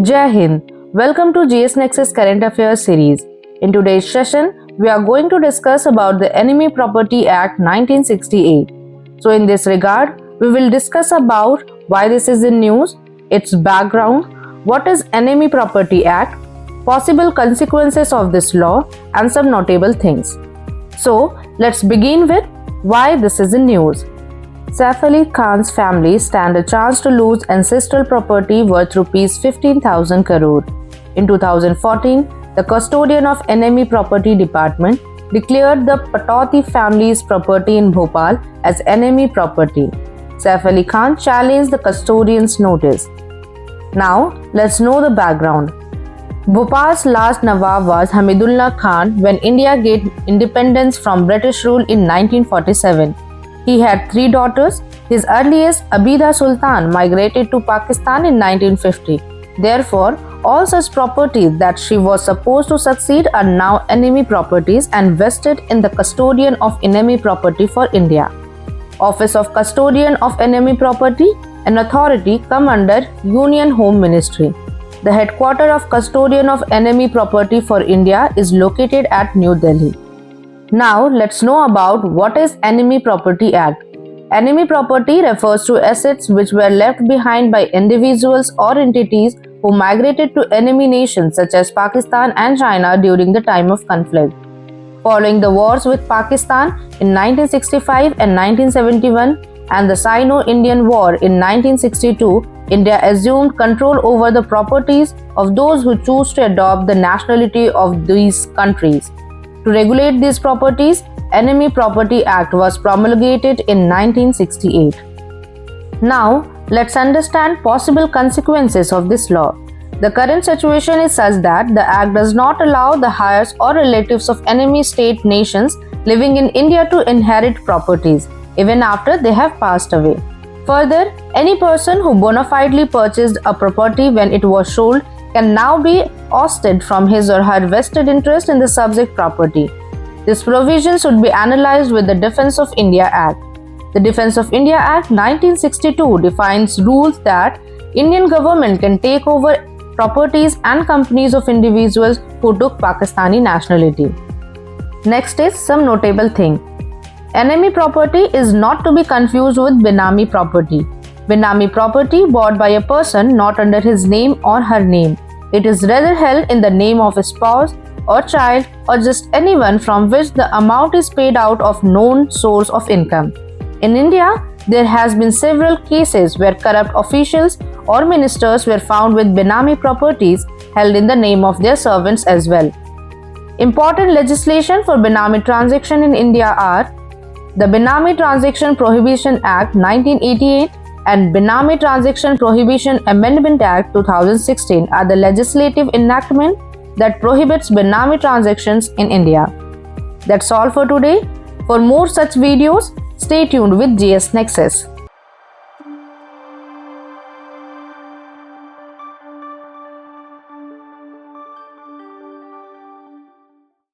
Jai Hind. Welcome to GS NEXUS Current Affairs series. In today's session, we are going to discuss about the Enemy Property Act 1968. So in this regard, we will discuss about why this is in news, its background, what is Enemy Property Act, possible consequences of this law, and some notable things. So let's begin with why this is in news. Saif Ali Khan's family stand a chance to lose ancestral property worth rupees 15,000 crore. In 2014, the Custodian of Enemy Property Department declared the Patauti family's property in Bhopal as enemy property. Saif Ali Khan challenged the custodian's notice. Now, let's know the background. Bhopal's last Nawab was Hamidullah Khan when India gained independence from British rule in 1947. He had 3 daughters. His earliest, Abida Sultan, migrated to Pakistan in 1950. Therefore, all such properties that she was supposed to succeed are now enemy properties and vested in the Custodian of Enemy Property for India. Office of Custodian of Enemy Property, an authority come under Union Home Ministry. The headquarters of Custodian of Enemy Property for India is located at New Delhi. Now let's know about what is Enemy Property Act. Enemy property refers to assets which were left behind by individuals or entities who migrated to enemy nations such as Pakistan and China during the time of conflict. Following the wars with Pakistan in 1965 and 1971 and the Sino-Indian War in 1962, India assumed control over the properties of those who choose to adopt the nationality of these countries. To regulate these properties, Enemy Property Act was promulgated in 1968. Now, let's understand possible consequences of this law. The current situation is such that the Act does not allow the heirs or relatives of enemy state nations living in India to inherit properties, even after they have passed away. Further, any person who bona fidely purchased a property when it was sold can now be ousted from his or her vested interest in the subject property. This provision should be analyzed with the Defence of India Act. The Defence of India Act 1962 defines rules that Indian government can take over properties and companies of individuals who took Pakistani nationality. Next is some notable thing. Enemy property is not to be confused with Benami property. Benami property bought by a person not under his name or her name. It is rather held in the name of a spouse or child or just anyone from which the amount is paid out of known source of income. In India, there has been several cases where corrupt officials or ministers were found with Benami properties held in the name of their servants as well. Important legislation for Benami transaction in India are the Benami Transaction Prohibition Act 1988 and Benami Transaction Prohibition Amendment Act 2016 are the legislative enactment that prohibits Benami transactions in India. That's all for today. For more such videos, stay tuned with GS NEXUS.